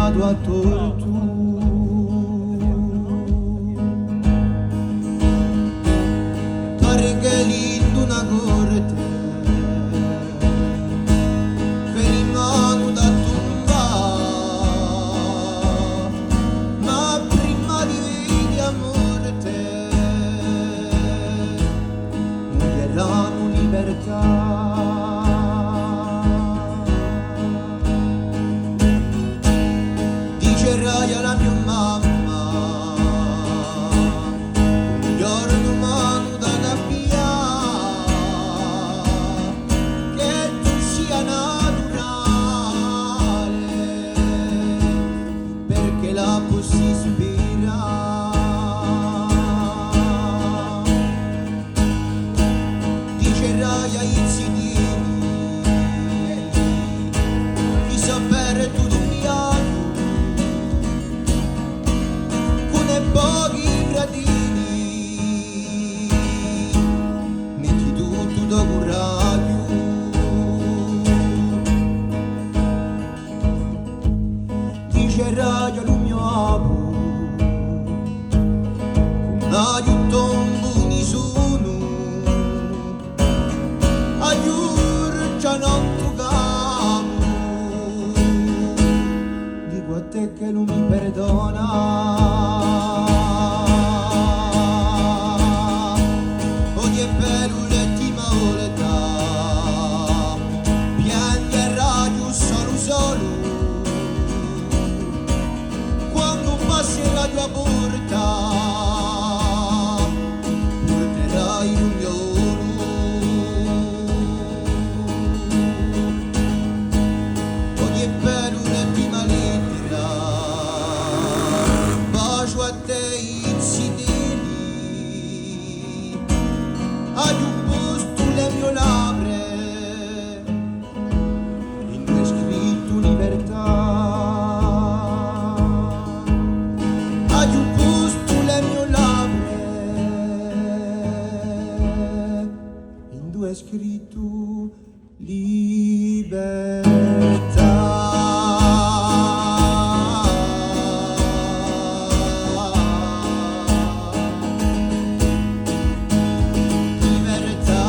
chiamato a tortura. Perché lindo una corte per in mano da tumbare, ma prima di morte non erano libertà. Dicerai alla mia mamma un giorno umano da che tu sia naturale, perché la posso ispirare. Dicerai ai zidini di sapere tu d'un piano con i pochi gradini, metti tutto da coraggio. Dicerai al mio abu aiuto un buoni sono, aiuto non toccamo, dico a te che lui mi perdona. Oggi è per l'ultima volta piangerai solo quando passerà la tua porta, porterai un giorno. Oggi è per l'ultima lettera, bacio a te insidini, hai un posto le mie labbra, in cui è scritto libertà. Hai un posto le mie labbra, in due è scritto libertà. Libertà.